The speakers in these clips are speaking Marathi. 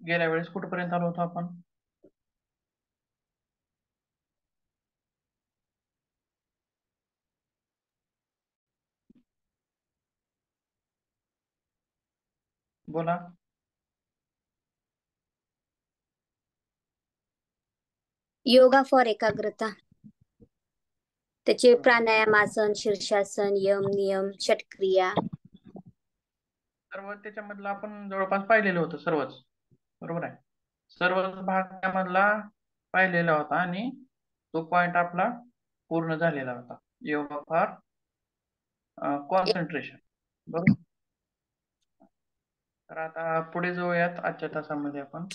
गेल्या वेळेस कुठपर्यंत आलो होतो आपण? बोला. योगा फॉर एकाग्रता. त्याचे प्राणायाम, आसन, शीर्षासन, यम, नियम, षटक्रिया. सर्व त्याच्यामधलं आपण जवळपास पाहिलेलं होतं सर्वच. बरोबर आहे. सर्वच भाग त्यामधला पाहिलेला होता आणि तो पॉइंट आपला पूर्ण झालेला होता. Yoga for concentration. बरोबर. तर आता पुढे जाऊयात आजच्या तासामध्ये आपण.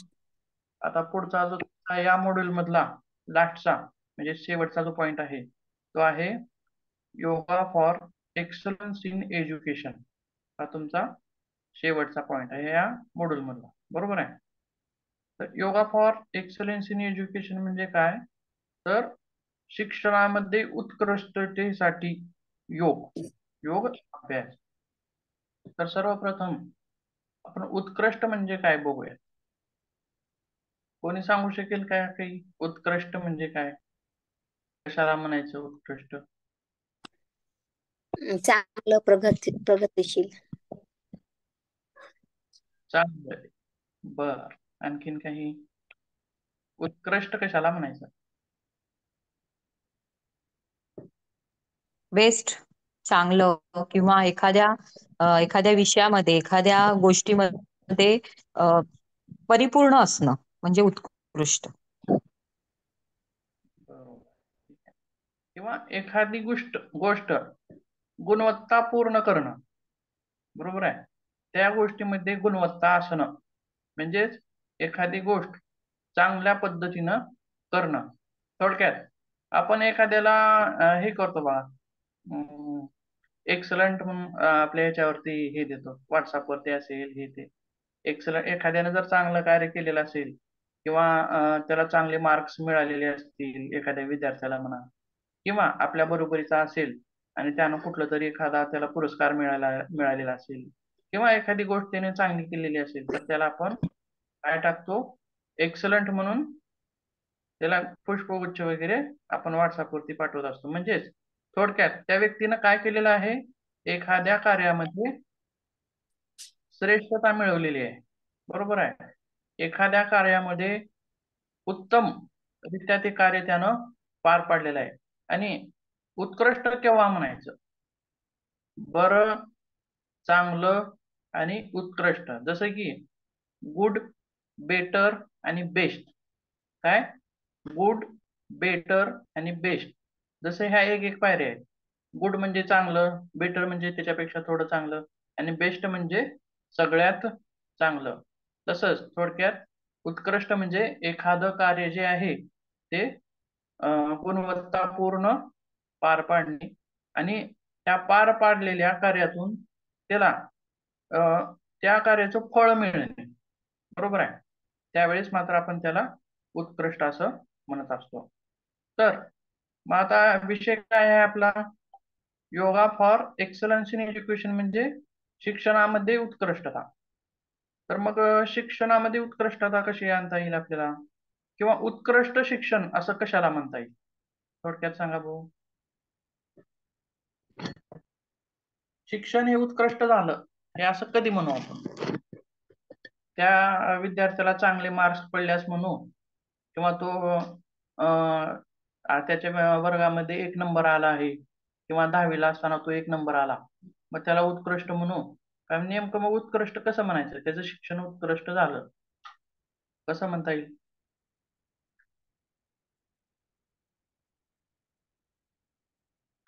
आता पुढचा जो या मॉड्यूल मधला लास्टचा म्हणजे शेवटचा जो पॉइंट आहे तो आहे yoga for excellence in education. हा तुमचा शेवटचा पॉइंट आहे या मॉड्यूल मधला. बरोबर आहे. तर yoga for excellence in education म्हणजे काय? तर शिक्षणामध्ये उत्कृष्टतेसाठी योग योग अभ्यास. तर सर्वप्रथम आपण उत्कृष्ट म्हणजे काय बघूया. कोणी सांगू शकेल काय काही उत्कृष्ट म्हणजे काय? कशाला म्हणायचं उत्कृष्ट? चांगलं, प्रगतीशील. चांगलं आहे. बर. आणखीन काही? उत्कृष्ट कशाला म्हणायचं? बेस्ट, चांगलं, किंवा एखाद्या विषयामध्ये, एखाद्या गोष्टीमध्ये परिपूर्ण असणं म्हणजे उत्कृष्ट. बरोबर. ठीक आहे. किंवा एखादी गोष्ट गुणवत्ता पूर्ण करणं. बरोबर आहे. त्या गोष्टीमध्ये गुणवत्ता असणं म्हणजेच एखादी गोष्ट चांगल्या पद्धतीनं करणं. थोडक्यात आपण एखाद्याला हे करतो बा, एक्सलंट म्हणून आपल्या ह्याच्यावरती हे देतो, व्हॉट्सअपवरती असेल हे ते. एक्सलंट एखाद्याने जर चांगलं कार्य केलेलं असेल किंवा त्याला चांगले मार्क्स मिळालेले असतील एखाद्या विद्यार्थ्याला म्हणा, किंवा आपल्या बरोबरीचा असेल आणि त्यानं कुठलं तरी एखादा त्याला पुरस्कार मिळालेला असेल किंवा एखादी गोष्ट त्याने चांगली केलेली असेल तर त्याला आपण काय टाकतो? एक्सलंट म्हणून त्याला पुष्पगुच्छ वगैरे आपण व्हॉट्सअपवरती पाठवत असतो. म्हणजेच थोडक्यात त्या व्यक्तीनं काय केलेलं आहे? एखाद्या कार्यामध्ये श्रेष्ठता मिळवलेली आहे. बरोबर आहे. एखाद्या कार्यामध्ये उत्तम रित्या ते कार्य त्यानं पार पाडलेलं आहे. आणि उत्कृष्ट केव्हा म्हणायचं? बरं, चांगलं आणि उत्कृष्ट. जसं की गुड, बेटर आणि बेस्ट. काय? गुड, बेटर आणि बेस्ट. जसं ह्या एक एक पायऱ्या आहेत. गुड म्हणजे चांगलं, बेटर म्हणजे त्याच्यापेक्षा थोडं चांगलं आणि बेस्ट म्हणजे सगळ्यात चांगलं. तसंच थोडक्यात उत्कृष्ट म्हणजे एखादं कार्य जे आहे ते गुणवत्तापूर्ण पार पाडणे आणि त्या पार पाडलेल्या कार्यातून त्याला त्या कार्याचं फळ मिळणे. बरोबर आहे. त्यावेळेस मात्र आपण त्याला उत्कृष्ट असं म्हणत असतो. तर मग आता विषय काय आहे आपला? Yoga for excellence in education म्हणजे शिक्षणामध्ये उत्कृष्टता. तर मग शिक्षणामध्ये उत्कृष्टता कशी आणता येईल आपल्याला? किंवा उत्कृष्ट शिक्षण असं कशाला म्हणता येईल? थोडक्यात सांगा भाऊ. शिक्षण हे उत्कृष्ट झालं हे असं कधी म्हणू आपण? त्या विद्यार्थ्याला चांगले मार्क्स पडल्यास म्हणू, किंवा तो त्याच्या वर्गामध्ये एक नंबर आला आहे किंवा 10वीला असताना तो एक नंबर आला, मग त्याला उत्कृष्ट म्हणू? कारण नेमकं मग उत्कृष्ट कसं म्हणायचं? त्याचं शिक्षण उत्कृष्ट झालं कसं म्हणता येईल?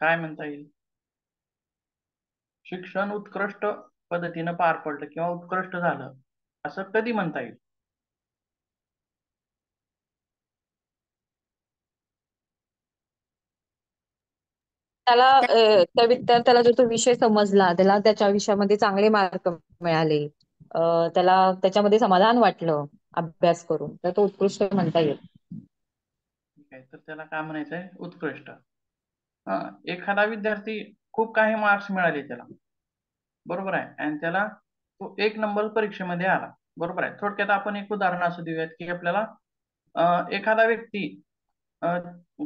काय म्हणता येईल? शिक्षण उत्कृष्ट पद्धतीनं पार पडलं किंवा उत्कृष्ट झालं असं कधी म्हणता येईल? त्या विद्यार्थ्याला जर तो विषय समजला, त्याला त्याच्या विषयामध्ये चांगले मार्क मिळाले, त्याला त्याच्यामध्ये समाधान वाटलं अभ्यास करून, तर तो उत्कृष्ट म्हणता येईल. ठीक आहे. तर त्याला काय म्हणायचंय? उत्कृष्ट. एखादा विद्यार्थी खूप काही मार्क्स मिळाले त्याला, बरोबर आहे, आणि त्याला तो एक नंबर परीक्षेमध्ये आला, बरोबर आहे. थोडक्यात आपण एक उदाहरण असं देऊयात की आपल्याला एखादा व्यक्ती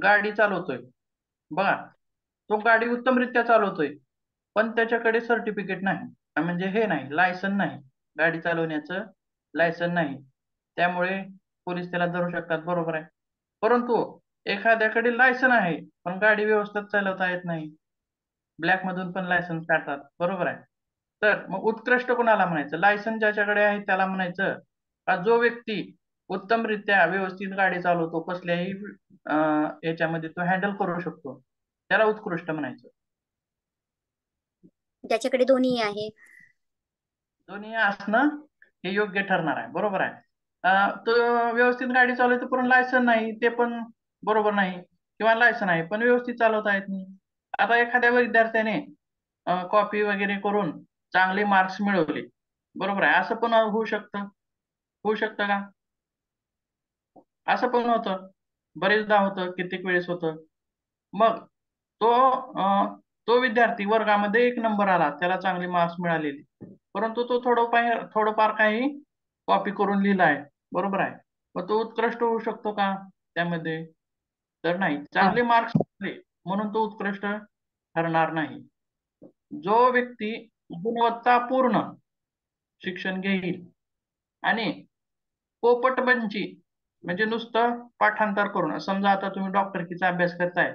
गाडी चालवतोय बघा, तो गाडी उत्तमरित्या चालवतोय पण त्याच्याकडे सर्टिफिकेट नाही, म्हणजे हे नाही, लायसन नाही, गाडी चालवण्याचं लायसन नाही. त्यामुळे पोलीस त्याला धरू शकतात, बरोबर आहे. परंतु एखाद्याकडे लायसन आहे पण गाडी व्यवस्थित चालवता येत नाही, ब्लॅक मधून पण लायसन्स काढतात, बरोबर आहे. तर मग उत्कृष्ट कोणाला म्हणायचं? लायसन ज्याच्याकडे आहे त्याला म्हणायचं, का जो व्यक्ती उत्तमरित्या व्यवस्थित गाडी चालवतो, कसल्याही याच्यामध्ये तो हँडल करू शकतो, त्याला उत्कृष्ट म्हणायचं. ज्याच्याकडे दोन्ही आहे. दोन्ही असणं हे योग्य ठरणार आहे, बरोबर आहे. तो व्यवस्थित गाडी चालवतो पण लायसन नाही, ते पण बरोबर नाही. किंवा लायसन आहे पण व्यवस्थित चालवता येत नाही. आता एखाद्या विद्यार्थ्याने कॉपी वगैरे करून चांगले मार्क्स मिळवले, बरोबर आहे, असं पण होऊ शकतं. होऊ शकतं का? असं पण होतं, बरेचदा होतं, कित्येक वेळेस होतं. मग तो तो विद्यार्थी वर्गामध्ये 1 नंबर आला, त्याला चांगले मार्क्स मिळालेले, परंतु तो थोडंफार काही कॉपी करून लिहिला आहे, बरोबर आहे. मग तो उत्कृष्ट होऊ शकतो का त्यामध्ये? तर नाही. हा. चांगले मार्क्स म्हणून तो उत्कृष्ट ठरणार नाही. जो व्यक्ती गुणवत्तापूर्ण शिक्षण घेईल आणि पोपटपंची, म्हणजे नुसतं पाठांतर करून, समजा आता तुम्ही डॉक्टरकीचा अभ्यास करताय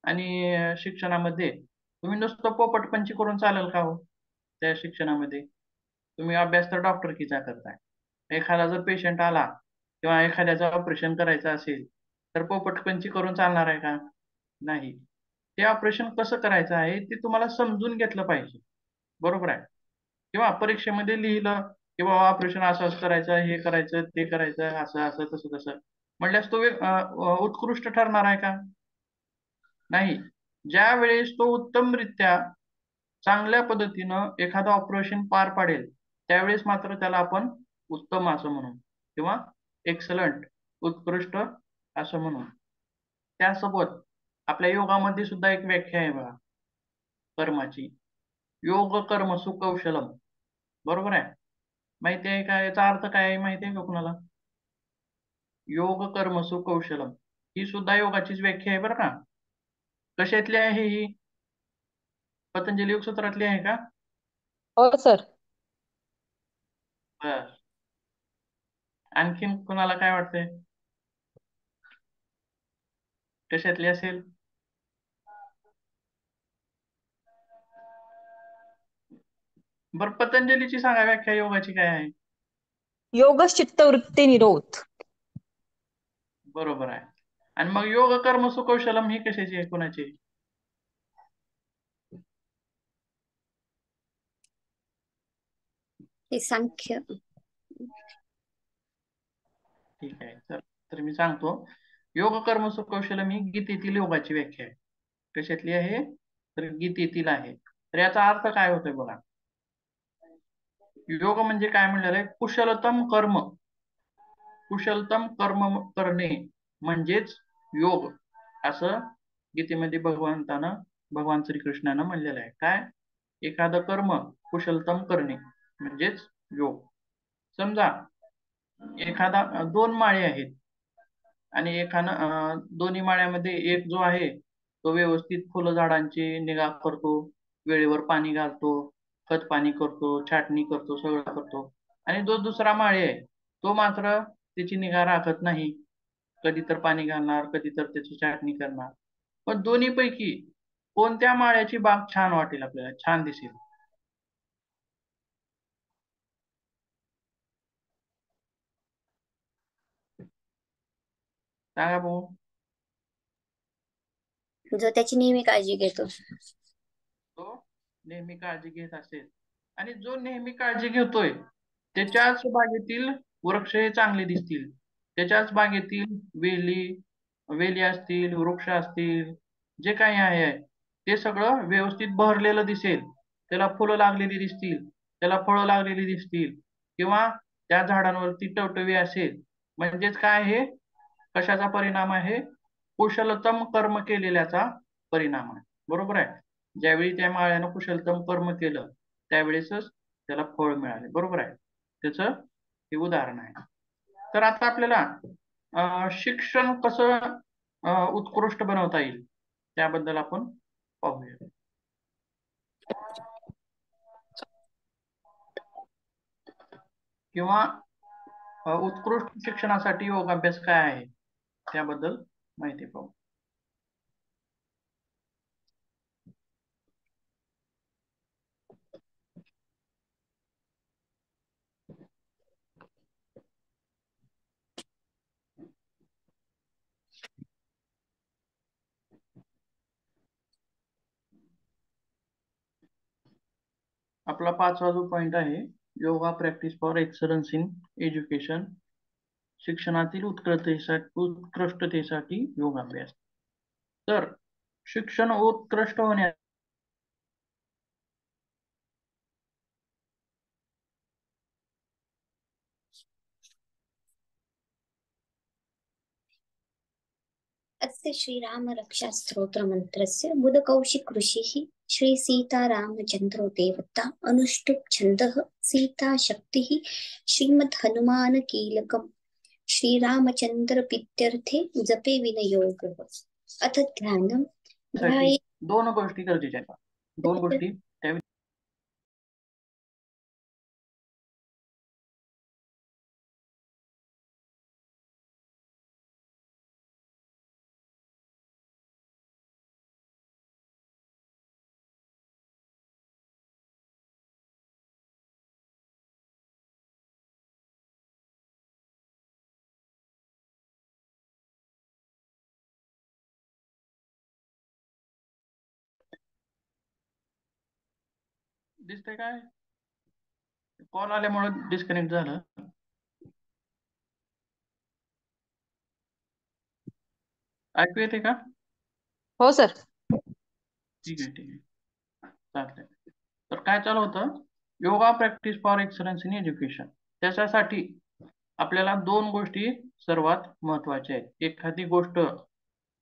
आणि शिक्षणामध्ये तुम्ही नुसतं पोपटपंची करून चालेल का हो? त्या शिक्षणामध्ये तुम्ही अभ्यास तर डॉक्टरकीचा करताय. एखादा जर पेशंट आला किंवा एखाद्याचं ऑपरेशन करायचं असेल तर पोपटपंची करून चालणार आहे का? नाही. ते ऑपरेशन कसं करायचं आहे ते तुम्हाला समजून घेतलं पाहिजे, बरोबर आहे. किंवा परीक्षेमध्ये लिहिलं की बाबा ऑपरेशन असं असं करायचं, हे करायचं, ते करायचं, असं असं तसं तसं म्हटल्यास तो उत्कृष्ट ठरणार आहे का? नाही. ज्या वेळेस तो उत्तमरित्या चांगल्या पद्धतीनं एखादं ऑपरेशन पार पाडेल, त्यावेळेस मात्र त्याला आपण उत्तम असं म्हणू किंवा एक्सलंट, उत्कृष्ट असं म्हणू. त्यासोबत आपल्या योगामध्ये सुद्धा एक व्याख्या आहे बघा कर्माची. योग कर्म सुकौशलम, बरोबर आहे. माहिती आहे का याचा अर्थ काय आहे? माहिती आहे का कुणाला? योग कर्म सुकौशलम ही सुद्धा योगाचीच व्याख्या आहे बरं का. कशातली आहे ही? पतंजली योगसूत्रातली आहे का? हो सर. बर. आणखीन कुणाला काय वाटतंय कशातली असेल? बर, पतंजलीची सांगा व्याख्या योगाची काय आहे? योगच चित्तवृत्ती निरोध. बरोबर आहे. आणि मग योग कर्म सुकौशलम ही कशाची आहे, कोणाची? हे सांख्य. ठीक आहे, तर मी सांगतो. योग कर्म सुकौशलम ही गीतेतील योगाची व्याख्या आहे. कशातली आहे? तर गीतेतील आहे. तर याचा अर्थ काय होतोय बघा. योग म्हणजे काय म्हणलेलं आहे? कुशलतम कर्म. कुशलतम कर्म करणे म्हणजेच योग, असं गीतेमध्ये भगवान श्रीकृष्णानं म्हणलेलं आहे. काय? एखादं कर्म कुशलतम करणे म्हणजेच योग. समजा एखादा 2 माळे आहेत आणि दोन्ही माळ्यामध्ये एक जो आहे तो व्यवस्थित फुलं झाडांची निगा करतो, वेळेवर पाणी घालतो, खत पाणी करतो, छाटणी करतो, सगळं करतो. आणि जो दुसरा माळी आहे तो मात्र त्याची निगा राखत नाही, कधी तर पाणी घालणार, कधी तर त्याची छाटणी करणार. पण दोन्ही पैकी कोणत्या माळ्याची बाग छान वाटेल आपल्याला, छान दिसेल? सांगा भाऊ. जो त्याची नेहमी काळजी घेतो. तो नेहमी काळजी घेत असेल आणि जो नेहमी काळजी घेतोय त्याच्याच बागेतील वृक्ष हे चांगले दिसतील, त्याच्याच बागेतील वेली वेली असतील, वृक्ष असतील, जे काही आहे ते सगळं व्यवस्थित बहरलेलं दिसेल, त्याला फुलं लागलेली दिसतील, त्याला फळं लागलेली दिसतील, किंवा त्या झाडांवरती टवटवी असेल, म्हणजेच काय आहे, कशाचा परिणाम आहे? कुशलतम कर्म केलेल्याचा परिणाम आहे, बरोबर आहे. ज्यावेळी त्या माळ्यानं कुशलतम कर्म केलं त्यावेळेसच त्याला फळ मिळाले, बरोबर आहे. त्याचं हे उदाहरण आहे. तर आता आपल्याला शिक्षण कसं उत्कृष्ट बनवता येईल त्याबद्दल आपण पाहूया. किंवा उत्कृष्ट शिक्षणासाठी योगाभ्यास काय आहे त्याबद्दल माहिती पाहू. आपला 5वा जो पॉइंट आहे, yoga practice for excellence in education. शिक्षणातील उत्कृष्टतेसाठी योगाभ्यास. तर शिक्षण उत्कृष्ट होण्या अस्य श्रीराम रक्षा स्तोत्र मंत्रस्य बुधकौशिक ऋषिः श्री सीतारामचंद्रो देवता अनुष्टुप् छन्दः सीता शक्तिः श्रीमद् हनुमान कीलकम् श्रीरामचंद्र प्रीत्यर्थे जपे विनियोगः. अथ ध्यानम् ध्याये. दोन गोष्टी गरजेच्या आहेत. दोन गोष्टी दिसतंय काय? कॉल आल्यामुळे डिस्कनेक्ट झालं. ऐकू येते का? हो सर. ठीक आहे, ठीक आहे, चालतंय. तर काय चालू होतं, yoga practice for excellence in education. त्याच्यासाठी आपल्याला दोन गोष्टी सर्वात महत्वाच्या आहेत. एखादी गोष्ट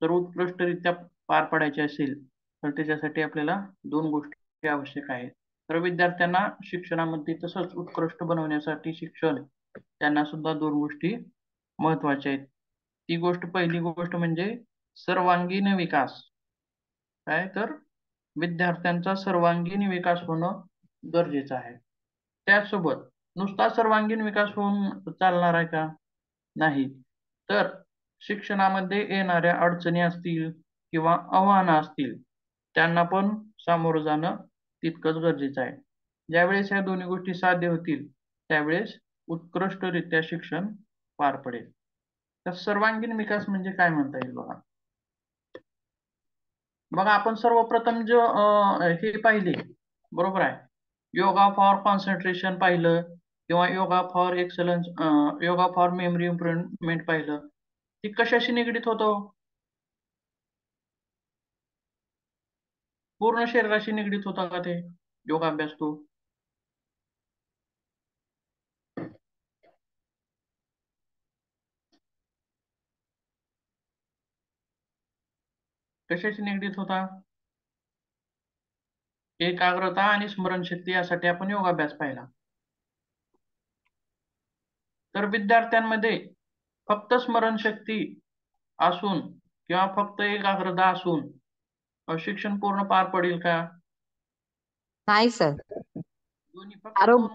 जर उत्कृष्टरित्या पार पाडायची असेल तर त्याच्यासाठी आपल्याला दोन गोष्टी आवश्यक आहेत. तर विद्यार्थ्यांना शिक्षणामध्ये तसंच उत्कृष्ट बनवण्यासाठी शिक्षण त्यांना सुद्धा दोन गोष्टी महत्वाच्या आहेत. ती गोष्ट, पहिली गोष्ट म्हणजे सर्वांगीण विकास. काय तर विद्यार्थ्यांचा सर्वांगीण विकास होणं गरजेचं आहे. त्याचसोबत नुसता सर्वांगीण विकास होऊन चालणार आहे का? नाही. तर शिक्षणामध्ये येणाऱ्या अडचणी असतील किंवा आव्हानं असतील त्यांना पण सामोरं जाणं तितकंच गरजेचं आहे. ज्यावेळेस या दोन्ही गोष्टी साध्य होतील त्यावेळेस उत्कृष्टरित्या शिक्षण पार पडेल. तर सर्वांगीण विकास म्हणजे काय म्हणता येईल बघा. आपण सर्वप्रथम जो हे पाहिले, बरोबर आहे, योगा फॉर कॉन्सन्ट्रेशन पाहिलं किंवा yoga for excellence, yoga for memory improvement पाहिलं. ती कशाशी निगडीत होतो? पूर्ण शरीराशी निगडीत होता का ते योगाभ्यास? तो कशाशी निगडीत होता? एकाग्रता आणि स्मरणशक्ती यासाठी आपण योगाभ्यास पाहिला. तर विद्यार्थ्यांमध्ये फक्त स्मरणशक्ती असून किंवा फक्त एकाग्रता असून शिक्षण पूर्ण पार पडेल का? नाही सर. दोन्ही फक्त दोन.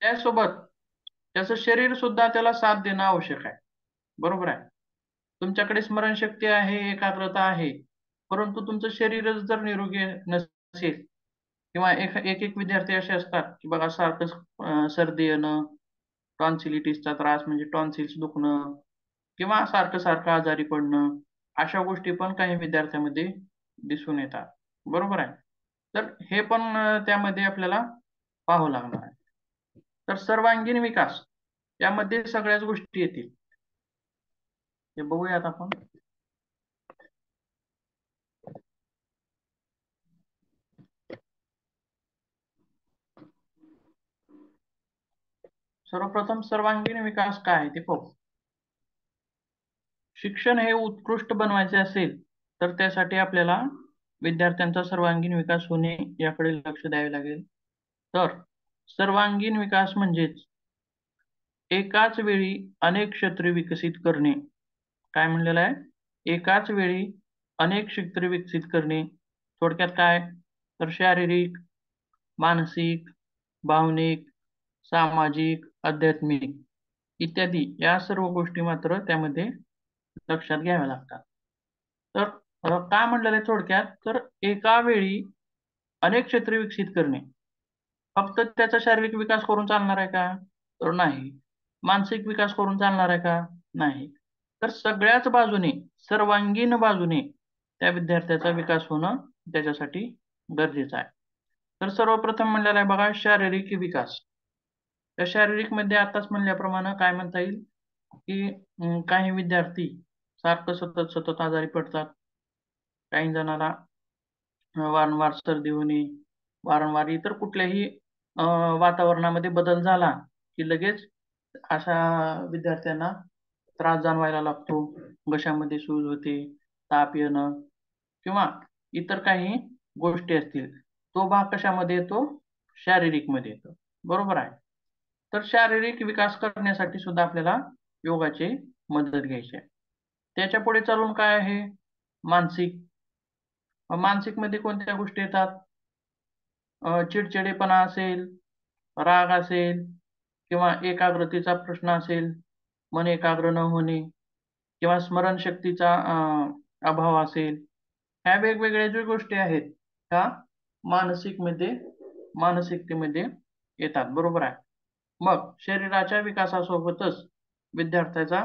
त्यासोबत त्याचं शरीर सुद्धा त्याला साथ देणं आवश्यक आहे, बरोबर आहे. तुमच्याकडे स्मरणशक्ती आहे, एकाग्रता आहे, परंतु तुमचं शरीरच जर निरोगी नसेल किंवा एक एक विद्यार्थी असे असतात की बघा, सारखं सर्दी येणं, टॉन्सिलिटिसचा त्रास म्हणजे टॉन्सिल्स दुखणं किंवा सारखं सारखं आजारी पडणं, अशा गोष्टी पण काही विद्यार्थ्यांमध्ये दिसून येतात, बरोबर आहे. तर हे पण त्यामध्ये आपल्याला पाहावं लागणार आहे. तर सर्वांगीण विकास यामध्ये सगळ्याच गोष्टी येतील. हे बघूयात आपण. सर्वप्रथम सर्वांगीण विकास काय आहे ते पाहू. शिक्षण हे उत्कृष्ट बनवायचे असेल तर त्यासाठी आपल्याला विद्यार्थ्यांचा सर्वांगीण विकास होणे याकडे लक्ष द्यावे लागेल. तर सर्वांगीण विकास म्हणजेच एकाच वेळी अनेक क्षेत्रे विकसित करणे. काय म्हणलेलं आहे? एकाच वेळी अनेक क्षेत्रे विकसित करणे. थोडक्यात काय? तर शारीरिक, मानसिक, भावनिक, सामाजिक, आध्यात्मिक इत्यादी या सर्व गोष्टी मात्र त्यामध्ये लक्षात घ्याव्या लागतात. तर काय म्हणलेलं आहे थोडक्यात? तर एका वेळी अनेक क्षेत्रे विकसित करणे. फक्त त्याचा शारीरिक विकास करून चालणार आहे का? तर नाही. मानसिक विकास करून चालणार आहे का? नाही. तर सगळ्याच बाजूने, सर्वांगीण बाजूने त्या विद्यार्थ्याचा विकास होणं त्याच्यासाठी गरजेचं आहे. तर सर्वप्रथम म्हणलेलं आहे बघा शारीरिक विकास. त्या शारीरिक मध्ये आताच म्हणल्याप्रमाणे काय म्हणता येईल की काही विद्यार्थी सारखं सतत सतत आजारी पडतात. काही जणाला वारंवार सर्दी होणे, वारंवार इतर कुठल्याही वातावरणामध्ये बदल झाला की लगेच अशा विद्यार्थ्यांना त्रास जाणवायला लागतो. घशामध्ये सूज होते, ताप येणं किंवा इतर काही गोष्टी असतील. तो भाग कशामध्ये येतो? शारीरिक मध्ये येतो. बरोबर आहे. तर शारीरिक विकास करण्यासाठी सुद्धा आपल्याला योगाची मदत घ्यायची आहे. त्याच्या पुढे चालून काय आहे? मानसिक. मानसिक मध्ये कोणत्या गोष्टी येतात? चिडचिडेपणा असेल, राग असेल किंवा एकाग्रतेचा प्रश्न असेल, मन एकाग्र न होणे किंवा स्मरणशक्तीचा अभाव असेल. ह्या वेगवेगळ्या ज्या गोष्टी आहेत त्या मानसिकतेमध्ये येतात. बरोबर आहे. मग शरीराच्या विकासासोबतच विद्यार्थ्याचा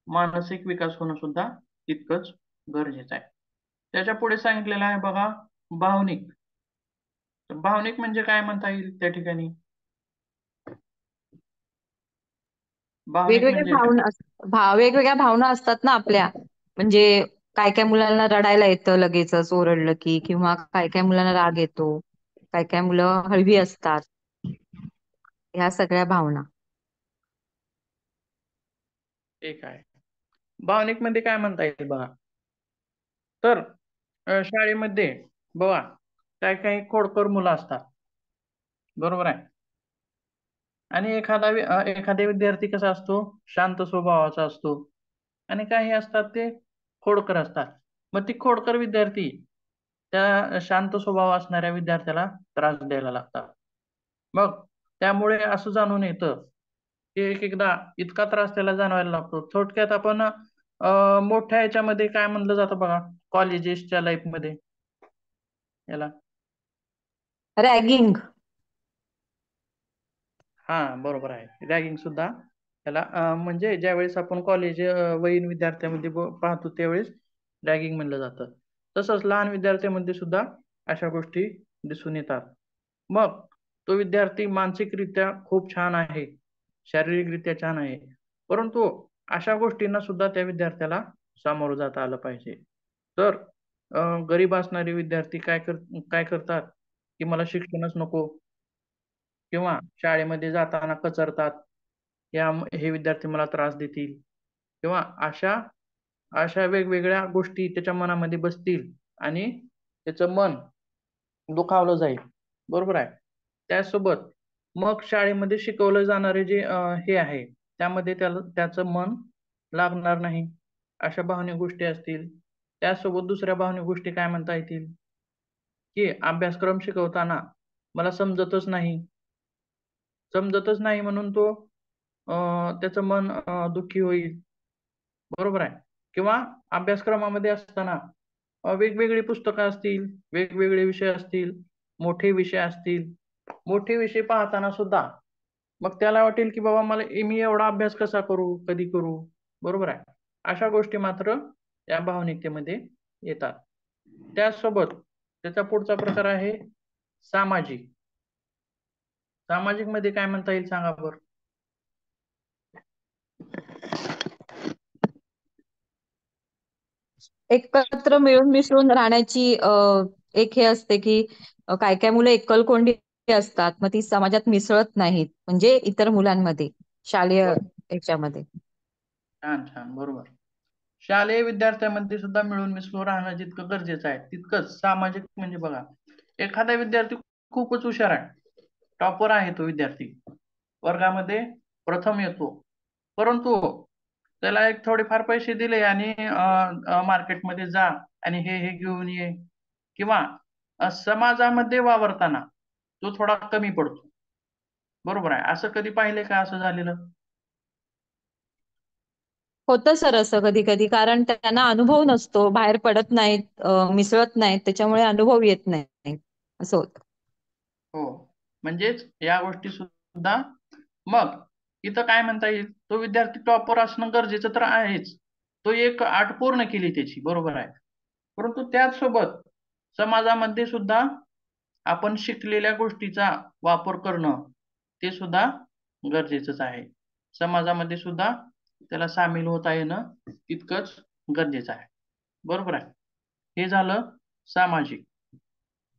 मानसिक विकास होणं सुद्धा तितकंच गरजेचं आहे. त्याच्या पुढे सांगितलेलं आहे बघा भावनिक. तर भावनिक म्हणजे काय म्हणता येईल त्या ठिकाणी? भावनिक वेगवेगळ्या म्हणजे काय? वेगवेगळ्या भावना असतात ना आपल्या. म्हणजे काय काय मुलांना रडायला येतं लगेचच ओरडलं की, किंवा काय काय मुलांना राग येतो, काय काय मुलं हळवी असतात. ह्या सगळ्या भावना. एक आहे. भावनिक मध्ये काय म्हणता येईल बघा. तर शाळेमध्ये बघा काही काही खोडकर मुलं असतात. बरोबर आहे. आणि एखादा विद्यार्थी कसा असतो? शांत स्वभावाचा असतो. आणि काही असतात ते खोडकर असतात. मग ती खोडकर विद्यार्थी त्या शांत स्वभाव असणाऱ्या विद्यार्थ्याला त्रास द्यायला लागतात. मग त्यामुळे असं जाणून येतं की एक एकदा इतका त्रास त्याला जाणवायला लागतो. थोडक्यात आपण मोठ्या ह्याच्यामध्ये काय म्हणलं जातं बघा, कॉलेजेसच्या लाईफ मध्ये याला. रॅगिंग. हा बरोबर आहे. रॅगिंग सुद्धा त्याला म्हणजे ज्यावेळेस आपण कॉलेज वयीन विद्यार्थ्यांमध्ये पाहतो त्यावेळेस रॅगिंग म्हणलं जातं. तसंच लहान विद्यार्थ्यांमध्ये सुद्धा अशा गोष्टी दिसून येतात. मग तो विद्यार्थी मानसिकरित्या खूप छान आहे, शारीरिकरित्या छान आहे, परंतु अशा गोष्टींना सुद्धा त्या विद्यार्थ्याला सामोरं जाता आलं पाहिजे. तर गरीब असणारे विद्यार्थी काय करतात की मला शिक्षणच नको किंवा शाळेमध्ये जाताना कचरतात. हे विद्यार्थी मला त्रास देतील किंवा अशा अशा वेगवेगळ्या गोष्टी त्याच्या मनामध्ये बसतील आणि त्याचं मन दुखावलं जाईल. बरोबर आहे. त्यासोबत मग शाळेमध्ये शिकवलं जाणारे जे हे आहे त्यामध्ये त्याचं मन लागणार नाही. अशा भावनिक गोष्टी असतील. त्यासोबत दुसऱ्या भावनिक गोष्टी काय म्हणता येतील की अभ्यासक्रम शिकवताना मला समजतच नाही म्हणून तो त्याचं मन दुःखी होईल. बरोबर आहे. किंवा अभ्यासक्रमामध्ये असताना वेगवेगळी पुस्तकं असतील, वेगवेगळे विषय असतील, मोठे विषय असतील. मोठे विषय पाहताना सुद्धा मग त्याला वाटेल की बाबा मी एवढा अभ्यास कसा करू, कधी करू. बरोबर आहे. अशा गोष्टी मात्र या भावनिकतेमध्ये येतात. त्याचसोबत त्याचा पुढचा प्रकार आहे सामाजिक. सामाजिक मध्ये काय म्हणता येईल सांगा बरं? एकत्र मिळून मिसळून राहण्याची एक हे असते की काय काय मुलं एकलकोंडी असतात, मग ती समाजात मिसळत नाहीत, म्हणजे इतर मुलांमध्ये शालेय बरं. ह्याच्यामध्ये. छान छान. बरोबर. शालेय विद्यार्थ्यांमध्ये सुद्धा मिळून मिसळून राहणं जितकं गरजेचं आहे तितकंच सामाजिक म्हणजे बघा एखादा विद्यार्थी खूपच हुशार आहे टॉपर आहे तो विद्यार्थी, वर्गामध्ये प्रथम येतो, परंतु त्याला एक थोडेफार पैसे दिले आणि मार्केटमध्ये जा आणि हे घेऊन ये, किंवा समाजामध्ये वावरताना तो थोडा कमी पडतो. बरोबर आहे, असं कधी पाहिले का असं झालेलं? होतं सर असं कधी कधी, कारण त्यांना अनुभव नसतो, बाहेर पडत नाहीत, मिसळत नाहीत, त्याच्यामुळे अनुभव येत नाही, असं होतं. हो, म्हणजेच या गोष्टी सुद्धा. मग इथं काय म्हणता येईल, तो विद्यार्थी टॉपर असणं गरजेचं तर आहेच, तो एक अट पूर्ण केली त्याची, बरोबर आहे. परंतु त्याचसोबत समाजामध्ये सुद्धा आपण शिकलेल्या गोष्टीचा वापर करणं ते सुद्धा गरजेचंच आहे. समाजामध्ये सुद्धा त्याला सामील होता येणं तितकंच गरजेचं आहे, बरोबर आहे. हे झालं सामाजिक.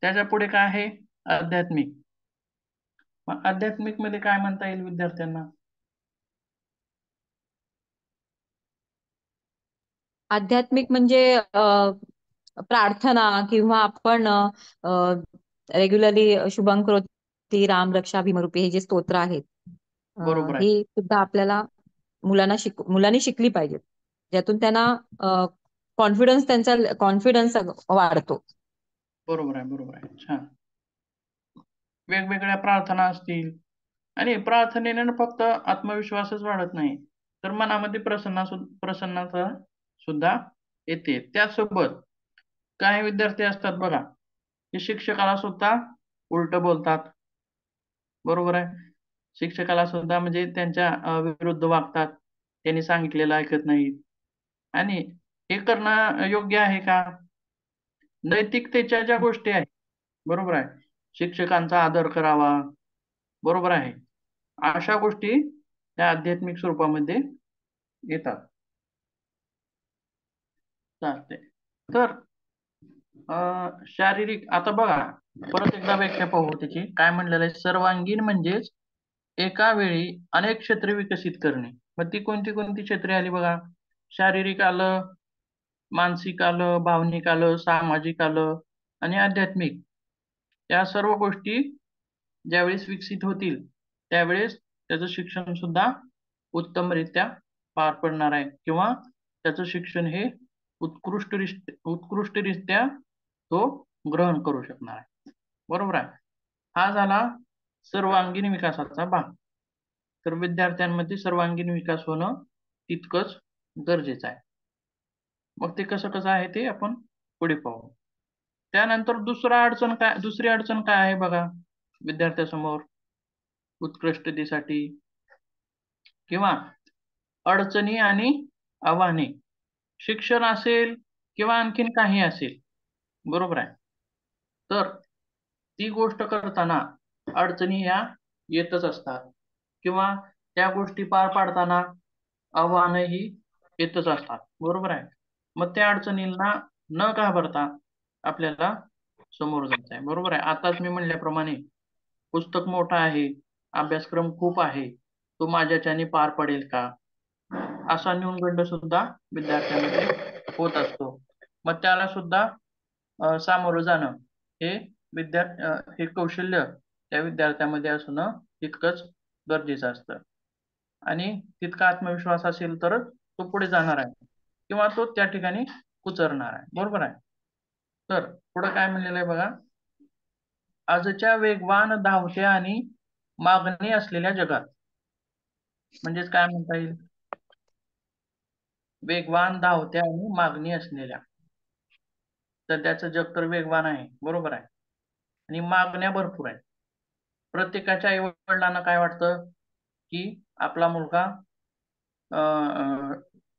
त्याच्या पुढे काय आहे, आध्यात्मिक. मग आध्यात्मिक मध्ये काय म्हणता येईल विद्यार्थ्यांना? आध्यात्मिक म्हणजे प्रार्थना, किंवा आपण रेग्युलरली शुभं करोति राम रक्षा भीमरूपी हे जे स्तोत्र आहेत, बरोबर आहे, ही सुद्धा आपल्याला मुलांनी शिकली पाहिजेत, ज्यातून त्यांना त्यांचा कॉन्फिडन्स वाढतो. बरोबर आहे, बरोबर आहे, छान. वेगवेगळ्या प्रार्थना असतील, आणि प्रार्थनेने फक्त आत्मविश्वासच वाढत नाही, तर मनामध्ये प्रसन्नता सुद्धा येते. त्यासोबत काही विद्यार्थी असतात बघा, ते शिक्षकाला सुद्धा उलट बोलतात, बरोबर आहे. शिक्षकाला सुद्धा म्हणजे त्यांच्या विरुद्ध वागतात, त्यांनी सांगितलेलं ऐकत नाहीत. आणि हे करणं योग्य आहे का? नैतिकतेच्या ज्या गोष्टी आहेत, बरोबर आहे, शिक्षकांचा आदर करावा, बरोबर आहे, अशा गोष्टी त्या आध्यात्मिक स्वरूपामध्ये येतात. चालते. तर शारीरिक, आता बघा परत एकदा व्याख्या पाहू त्याची. काय म्हणलेलं आहे, सर्वांगीण म्हणजेच एका वेळी अनेक क्षेत्रे विकसित करणे. मग ती कोणती कोणती क्षेत्रे आली बघा, शारीरिक आलं, मानसिक आलं, भावनिक आलं, सामाजिक आलं आणि आध्यात्मिक. या सर्व गोष्टी ज्यावेळेस विकसित होतील त्यावेळेस त्याचं शिक्षण सुद्धा उत्तमरित्या पार पडणार आहे, किंवा त्याचं शिक्षण हे उत्कृष्टरित्या तो ग्रहण करू शकणार आहे, बरोबर आहे. हा झाला सर्वांगीण विकासाचा भाग. तर विद्यार्थ्यांमध्ये सर्वांगीण विकास होणं तितकंच गरजेचं आहे. मग ते कसं कसं आहे ते आपण पुढे पाहू. त्यानंतर दुसरी अडचण काय आहे बघा विद्यार्थ्यासमोर उत्कृष्टतेसाठी, किंवा अडचणी आणि आव्हाने. शिक्षण असेल किंवा आणखीन काही असेल, बरोबर आहे, तर ती गोष्ट करताना अडचणी ह्या येतच असतात, किंवा त्या गोष्टी पार पाडताना आव्हानही येतच असतात, बरोबर आहे. मग त्या अडचणींना न घाबरता आपल्याला समोर जायचं आहे, बरोबर आहे. आताच मी म्हणल्याप्रमाणे पुस्तक मोठं आहे, अभ्यासक्रम खूप आहे, तो माझ्याच्याने पार पडेल का, असा न्यूनगंड सुद्धा विद्यार्थ्यांमध्ये होत असतो. मग त्याला सुद्धा सामोरं जाणं हे हे कौशल्य त्या विद्यार्थ्यामध्ये असणं तितकंच गरजेचं असतं. आणि तितका आत्मविश्वास असेल तरच तो पुढे जाणार आहे, किंवा तो त्या ठिकाणी उतरणार आहे, बरोबर आहे. तर पुढे काय म्हणलेलं आहे बघा, आजच्या वेगवान धावत्या आणि मागणी असलेल्या जगात. म्हणजेच काय म्हणता येईल, वेगवान धावत्या आणि मागणी असलेल्या. सध्याचं जग तर वेगवान आहे, बरोबर आहे, आणि मागण्या भरपूर आहेत. प्रत्येकाच्या आई वडिलांना काय वाटतं की आपला मुलगा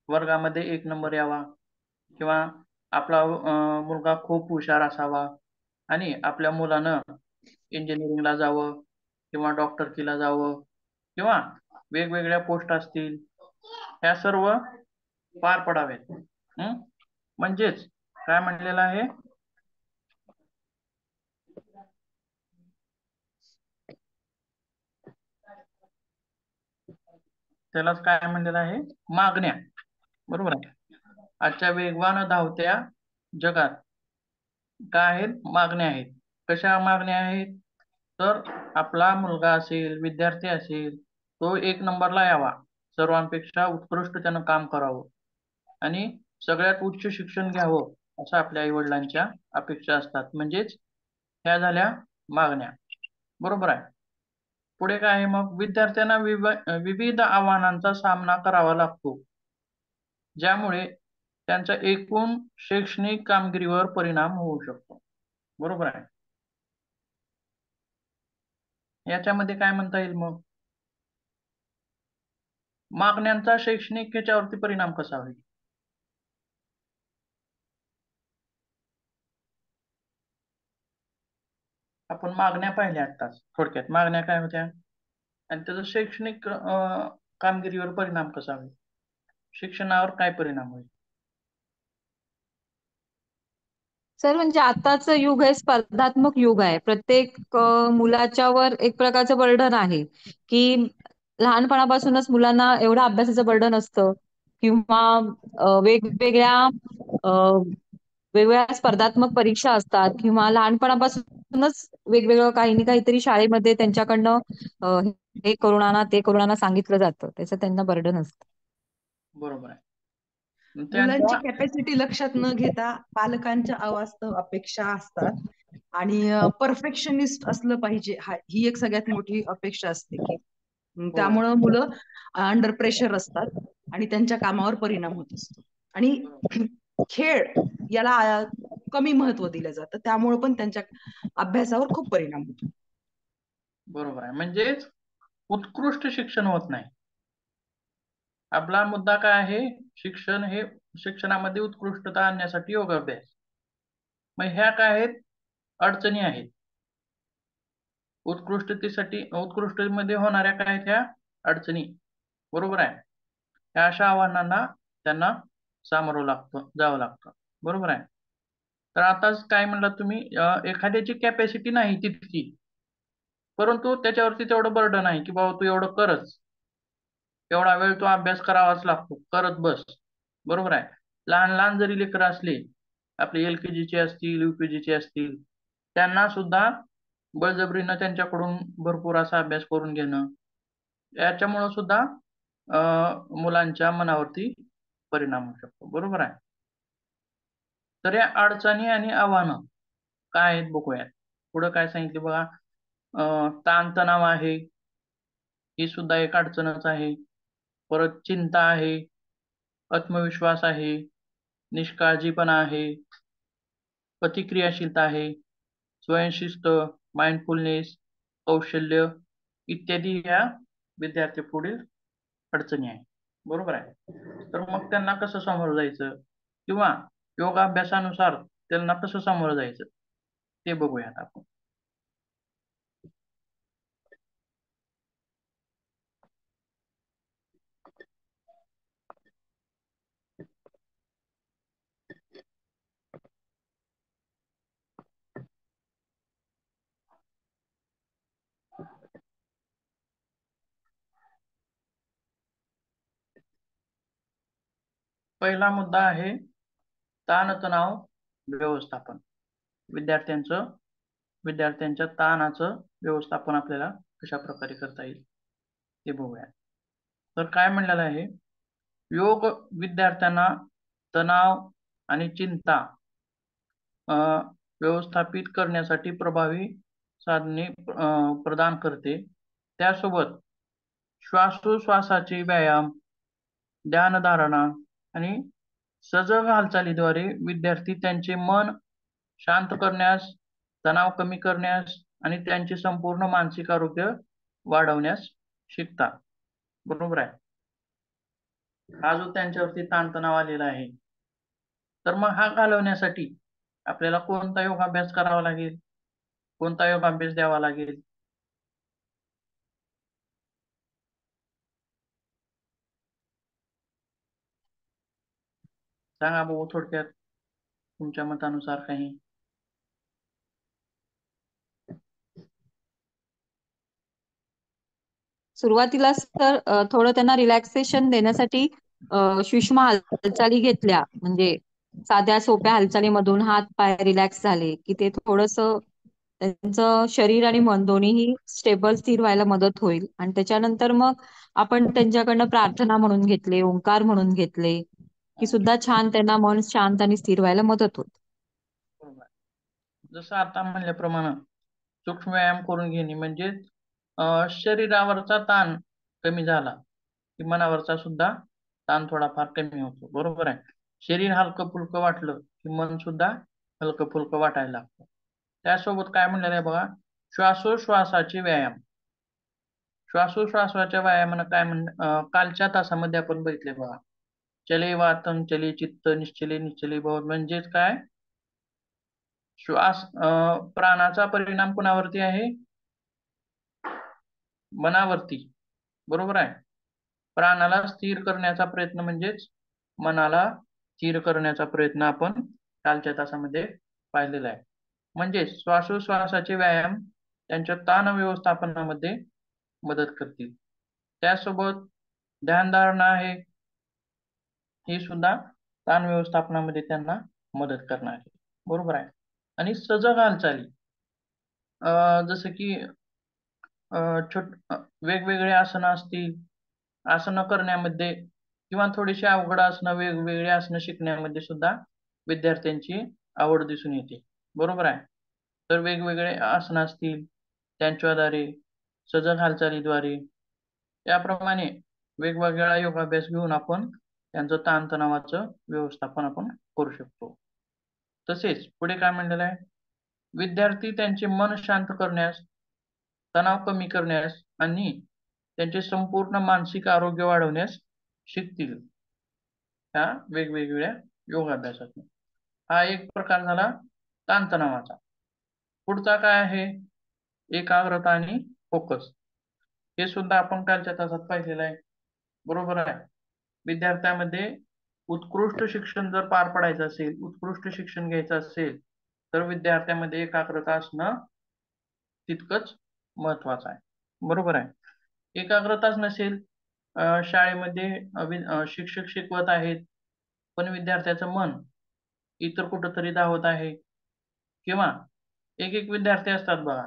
वर्गामध्ये एक नंबर यावा, किंवा आपला मुलगा खूप हुशार असावा, आणि आपल्या मुलानं इंजिनिअरिंगला जावं, किंवा डॉक्टरकीला जावं, किंवा वेगवेगळ्या पोस्ट असतील ह्या सर्व पार पडावेत. म्हणजेच काय म्हणलेलं आहे, त्यालाच काय म्हणलेलं आहे, मागण्या, बरोबर आहे. आजच्या वेगवान धावत्या जगात काय आहेत, मागण्या आहेत. कशा मागण्या आहेत, तर आपला मुलगा असेल, विद्यार्थी असेल, तो एक नंबरला यावा, सर्वांपेक्षा उत्कृष्ट त्यानं काम करावं आणि सगळ्यात उच्च शिक्षण घ्यावं असं आपल्या आई वडिलांच्या अपेक्षा असतात. म्हणजेच ह्या झाल्या मागण्या. बरोबर आहे. पुढे काय आहे मग? विद्यार्थ्यांना विविध आव्हानांचा सामना करावा लागतो, ज्यामुळे त्यांच्या एकूण शैक्षणिक कामगिरीवर परिणाम होऊ शकतो. बरोबर आहे. याच्यामध्ये काय म्हणता येईल मग? मागण्यांचा शैक्षणिक ह्याच्यावरती परिणाम कसा होईल? आपण मागण्या पाहिल्या आत्ताच. थोडक्यात मागण्या काय होत्या आणि त्याचा शैक्षणिक कामगिरीवर परिणाम कसा होईल? शिक्षणावर काय परिणाम होईल? सर म्हणजे आताच युग हे स्पर्धात्मक युग आहे. प्रत्येक मुलाच्यावर एक प्रकारचं बर्डन आहे की लहानपणापासूनच मुलांना एवढं अभ्यासाचं बर्डन असतं किंवा वेगवेगळ्या वेगवेगळ्या स्पर्धात्मक परीक्षा असतात किंवा लहानपणापासूनच वेगवेगळं काही ना काहीतरी शाळेमध्ये त्यांच्याकडनं अ, हे करून आणा ते करून आणा सांगितलं जातं. त्याचं त्यांना बर्डन असतं. बरोबर आहे. मुलांची त्यांच्या कॅपॅसिटी लक्षात न घेता पालकांच्या अवास्तव अपेक्षा असतात आणि परफेक्शनिस्ट असलं पाहिजे ही एक सगळ्यात मोठी अपेक्षा असते की हो. त्यामुळं मुलं अंडर प्रेशर असतात आणि त्यांच्या कामावर परिणाम होत असतो. आणि खेळ याला कमी महत्व दिलं जातं, त्यामुळे पण त्यांच्या अभ्यासावर खूप परिणाम होतो. बरोबर आहे. म्हणजेच उत्कृष्ट शिक्षण होत नाही. आपला मुद्दा काय आहे? शिक्षण हे शिक्षणामध्ये उत्कृष्टता आणण्यासाठी योगाभ्यास. मग ह्या काय आहेत? अडचणी आहेत. उत्कृष्टतेमध्ये होणाऱ्या काय आहेत ह्या अडचणी? बरोबर आहे. ह्या अशा आव्हानांना त्यांना सामोरं जावं लागतं. बरोबर आहे. तर आताच काय म्हणलात तुम्ही? एखाद्याची कॅपॅसिटी नाही तितकी, परंतु त्याच्यावरती तेवढं बर्डन आहे की बाबा तू एवढं करच, एवढा वेळ तो अभ्यास करावाच लागतो, करत बस. बरोबर आहे. लहान लहान जरी लेकरं असली, आपले LKG चे असतील, UKG चे असतील, त्यांना सुद्धा बळजबरीनं त्यांच्याकडून भरपूर असा अभ्यास करून घेणं, याच्यामुळं सुद्धा मुलांच्या मनावरती परिणाम होऊ शकतो. बरोबर आहे. तर या अडचणी आणि आव्हानं काय आहेत बघूयात. पुढं काय सांगितले बघा. ताणतणाव आहे, ही सुद्धा एक अडचणच आहे. परत चिंता आहे, आत्मविश्वास आहे, निष्काळजीपणा आहे, प्रतिक्रियाशीलता आहे, स्वयंशिस्त, माइंडफुलनेस, कौशल्य इत्यादी या विद्यार्थी पुढील अडचणी आहेत. बरोबर आहे. तर मग त्यांना कसं सामोरं जायचं किंवा योगाभ्यासानुसार त्यांना कसं सामोरं जायचं ते बघूयात आपण. पहिला मुद्दा आहे ताणतणाव व्यवस्थापन. विद्यार्थ्यांच्या ताणाचं व्यवस्थापन आपल्याला कशा प्रकारे करता येईल ते बघूया. तर काय म्हणलेलं आहे? योग विद्यार्थ्यांना तणाव आणि चिंता व्यवस्थापित करण्यासाठी प्रभावी साधने प्रदान करते. त्यासोबत श्वासोश्वासाचे व्यायाम, ध्यानधारणा आणि सजग हालचालीद्वारे विद्यार्थी त्यांचे मन शांत करण्यास, तणाव कमी करण्यास आणि त्यांचे संपूर्ण मानसिक आरोग्य वाढवण्यास शिकतात. बरोबर आहे. हा जो त्यांच्यावरती ताणतणाव आलेला आहे, तर मग हा घालवण्यासाठी आपल्याला कोणता योगाभ्यास करावा लागेल, कोणता योगाभ्यास द्यावा लागेल? सांगा बघू थोडक्यात तुमच्या मतानुसार काही. सुरुवातीला सर थोडं त्यांना रिलॅक्सेशन देण्यासाठी सूक्ष्म हालचाली घेतल्या म्हणजे साध्या सोप्या हालचालीमधून हात पाय रिलॅक्स झाले की ते थोडंसं त्यांचं शरीर आणि मन दोन्हीही स्टेबल स्थिर व्हायला मदत होईल. आणि त्याच्यानंतर मग आपण त्यांच्याकडनं प्रार्थना म्हणून घेतले, ओंकार म्हणून घेतले की सुद्धा छान त्यांना मन शांत आणि स्थिर व्हायला मदत होते. बरोबर आहे. जसं आता म्हणल्याप्रमाणे सूक्ष्म व्यायाम करून घेणे म्हणजे शरीरावरचा ताण कमी झाला की मनावरचा सुद्धा ताण थोडाफार कमी होतो. बरोबर आहे. शरीर हलकं फुलकं वाटलं की मन सुद्धा हलकं फुलकं वाटायला लागतं. त्यासोबत काय म्हणलेलं आहे बघा, श्वासोश्वासाचे व्यायाम. श्वासोश्वासाच्या व्यायामानं काय कालच्या तासामध्ये आपण बघितले बघा, चले वातम चले चित्त निश्चले निश्चले भव, म्हणजेच काय, श्वास प्राणाचा परिणाम कोणावरती आहे? मनावरती. बरोबर आहे. प्राणाला स्थिर करण्याचा प्रयत्न म्हणजेच मनाला स्थिर करण्याचा प्रयत्न आपण कालच्या तासामध्ये पाहिलेला आहे. म्हणजे श्वासोश्वासाचे व्यायाम त्यांच्या ताण व्यवस्थापनामध्ये मदत करतील. त्यासोबत ध्यानधारणा आहे, ही सुद्धा ताण व्यवस्थापनामध्ये त्यांना मदत करणार आहे. बरोबर आहे. आणि सजग हालचाली, जसं की वेगवेगळे आसनं असतील, आसनं करण्यामध्ये किंवा थोडीशी अवघड आसनं, वेगवेगळी आसनं शिकण्यामध्ये सुद्धा विद्यार्थ्यांची आवड दिसून येते. बरोबर आहे. तर वेगवेगळे आसनं असतील त्यांच्याद्वारे, सजग हालचालीद्वारे, याप्रमाणे वेगवेगळा योगाभ्यास घेऊन आपण त्यांचं ताणतणावाचं व्यवस्थापन आपण करू शकतो. तसेच पुढे काय म्हणलेलं आहे, विद्यार्थी त्यांचे मन शांत करण्यास, तणाव कमी करण्यास आणि त्यांचे संपूर्ण मानसिक आरोग्य वाढवण्यास शिकतील ह्या वेगवेगळ्या योगाभ्यासातून. हा एक प्रकार झाला ताणतणावाचा. पुढचा काय आहे, एकाग्रता आणि फोकस. हे सुद्धा आपण कालच्या तासात पाहिलेलं आहे. बरोबर आहे. विद्यार्थ्यांमध्ये उत्कृष्ट शिक्षण जर पार पडायचं असेल, उत्कृष्ट शिक्षण घ्यायचं असेल, तर विद्यार्थ्यांमध्ये एकाग्रता असणं तितकंच महत्वाचं आहे. बरोबर आहे. एकाग्रताच नसेल, शाळेमध्ये शिक्षक शिकवत आहेत पण विद्यार्थ्याचं मन इतर कुठंतरी धावत आहे, किंवा एक एक विद्यार्थी असतात बघा,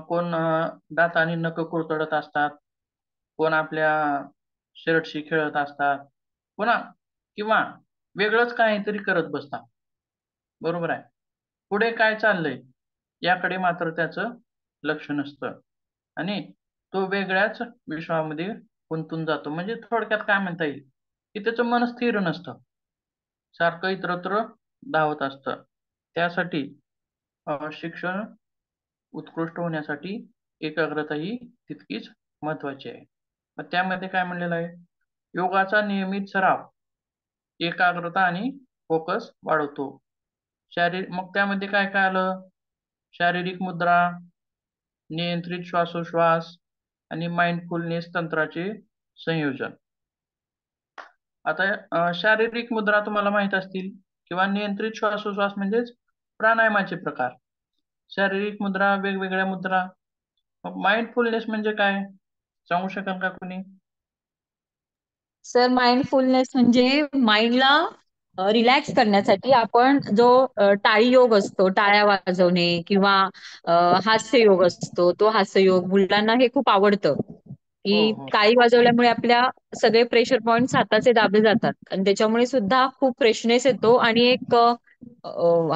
कोण दाताने नख कुरतडत असतात, कोण आपल्या शर्टशी खेळत असतात, पुन्हा किंवा वेगळंच काहीतरी करत बसतात. बरोबर आहे. पुढे काय चाललंय याकडे मात्र त्याचं लक्ष नसतं आणि तो वेगळ्याच विश्वामध्ये गुंतून जातो. म्हणजे थोडक्यात काय म्हणता येईल की त्याचं मन स्थिर नसतं, सारखं इतरत्र धावत असतं. त्यासाठी शिक्षण उत्कृष्ट होण्यासाठी एकाग्रता ही तितकीच महत्वाची आहे. मग त्यामध्ये काय म्हणलेलं आहे, योगाचा नियमित सराव एकाग्रता आणि फोकस वाढवतो. मग त्यामध्ये काय काय आलं, शारीरिक मुद्रा, नियंत्रित श्वासोश्वास आणि माइंडफुलनेस तंत्राचे संयोजन. आता शारीरिक मुद्रा तुम्हाला माहित असतील, किंवा नियंत्रित श्वासोश्वास म्हणजेच प्राणायामाचे प्रकार. शारीरिक मुद्रा, वेगवेगळ्या मुद्रा. माइंडफुलनेस म्हणजे काय, सांगू शकाल का कोणी? सर, माइंडफुलनेस म्हणजे माइंडला रिलॅक्स करण्यासाठी आपण जो टाळी योग असतो, टाळ्या वाजवणे, किंवा हास्य योग असतो, तो हास्य योग मुलांना हे खूप आवडतं. हो की हो टाळी वाजवल्यामुळे आपल्या सगळे प्रेशर पॉइंट हाताचे दाबले जातात आणि त्याच्यामुळे सुद्धा खूप फ्रेशनेस येतो आणि एक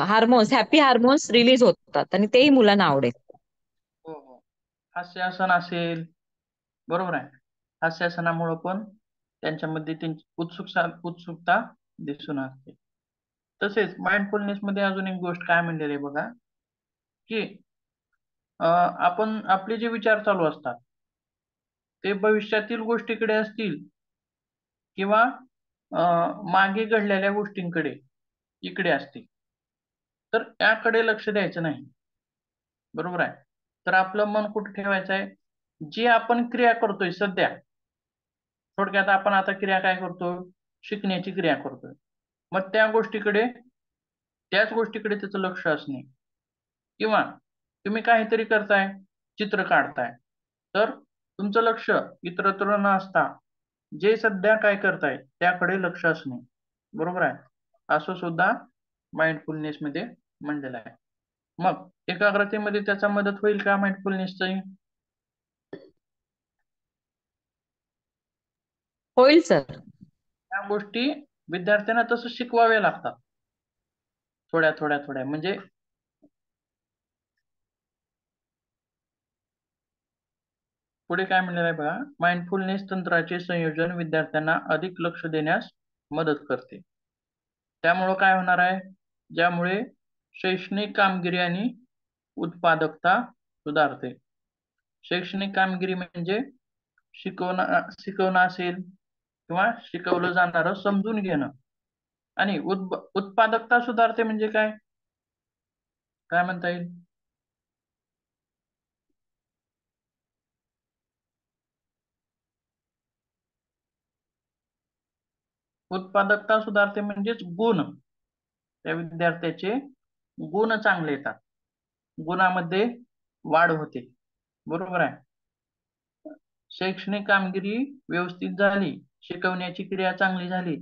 हार्मोन्स, हॅपी हार्मोन्स रिलीज होतात आणि तेही मुलांना आवडेल. हो हो. हास्यासन असेल, बरोबर आहे. हास्यासनामुळं पण त्यांच्यामध्ये त्यांची उत्सुकता दिसून असते. तसेच माइंडफुलनेस मध्ये अजून एक गोष्ट काय म्हणलेली आहे बघा, की आपण आपले जे विचार चालू असतात ते भविष्यातील गोष्टीकडे असतील, किंवा मागे घडलेल्या गोष्टींकडे इकडे असतील, तर त्याकडे लक्ष द्यायचं नाही. बरोबर आहे. तर आपलं मन कुठे ठेवायचं आहे, जी आपण क्रिया करतोय सध्या, थोडक्यात आपण आता क्रिया काय करतो, शिकण्याची क्रिया करतोय, मग त्याच गोष्टीकडे त्याचं लक्ष असणे. किंवा तुम्ही काहीतरी करताय, चित्र काढताय, तर तुमचं लक्ष इतरत्र न असता जे सध्या काय करताय त्याकडे लक्ष असणे. बरोबर आहे. असं सुद्धा माइंडफुलनेस मध्ये म्हणलेलं आहे. मग एकाग्रतेमध्ये त्याचा मदत होईल का माइंडफुलनेसची? होईल सर. त्या गोष्टी विद्यार्थ्यांना तसं शिकवाव्या लागतात, थोड्या थोड्या थोड्या. म्हणजे पुढे काय म्हणलेलं आहे बघा, माइंडफुलनेस तंत्राचे संयोजन विद्यार्थ्यांना अधिक लक्ष देण्यास मदत करते. त्यामुळं काय होणार आहे, ज्यामुळे शैक्षणिक कामगिरी आणि उत्पादकता सुधारते. शैक्षणिक कामगिरी म्हणजे शिकवणं असेल किंवा शिकवलं जाणारं समजून घेणं. आणि उत्पादकता सुधारते म्हणजे काय काय म्हणता येईल? उत्पादकता सुधारते म्हणजेच गुण, त्या विद्यार्थ्याचे गुण चांगले येतात, गुणामध्ये वाढ होते. बरोबर आहे. शैक्षणिक कामगिरी व्यवस्थित झाली, शिकवण्याची क्रिया चांगली झाली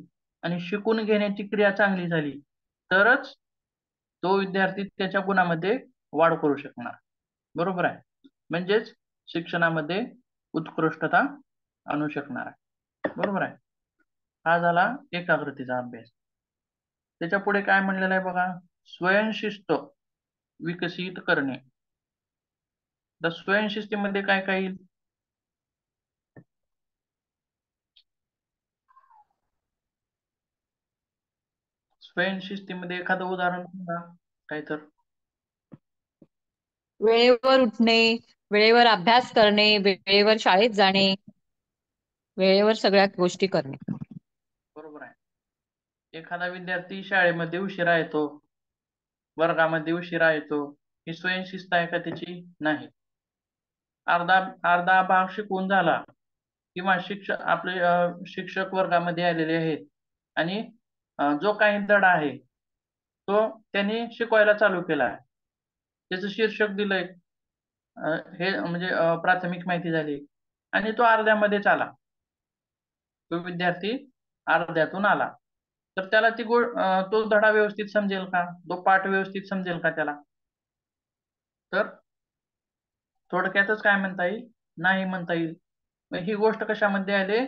आणि शिकून घेण्याची क्रिया चांगली झाली, तरच तो विद्यार्थी त्याच्या गुणामध्ये वाढ करू शकणार. बरोबर आहे. म्हणजेच शिक्षणामध्ये उत्कृष्टता आणू शकणार आहे. बरोबर आहे. हा झाला एकाग्रतेचा अभ्यास. त्याच्या पुढे काय म्हणलेलं आहे बघा, स्वयंशिस्त विकसित करणे. तर स्वयंशिस्तीमध्ये काय काय येईल? स्वयंशिस्तीमध्ये एखादं उदाहरण सांगा काय तर. वेळेवर उठणे, वेळेवर अभ्यास करणे, वेळेवर शाळेत जाणे, वेळेवर सगळ्या गोष्टी करणे. बरोबर आहे. एखादा विद्यार्थी शाळेमध्ये उशिरा येतो, वर्गामध्ये उशिरा येतो, ही स्वयंशिस्त आहे का त्याची? नाही. अर्धा अर्धा भाग शिकवून झाला किंवा आपले शिक्षक वर्गामध्ये आलेले आहेत आणि जो काही धडा आहे तो त्यांनी शिकवायला चालू केला आहे, त्याचं शीर्षक दिलंय, हे म्हणजे प्राथमिक माहिती झाली आणि तो अर्ध्यामध्येच आला, तो विद्यार्थी अर्ध्यातून आला, तर त्याला तो धडा व्यवस्थित समजेल का? तो पाठ व्यवस्थित समजेल का त्याला? तर थोडक्यातच काय म्हणता येईल, नाही म्हणता येईल. ही गोष्ट कशामध्ये आले?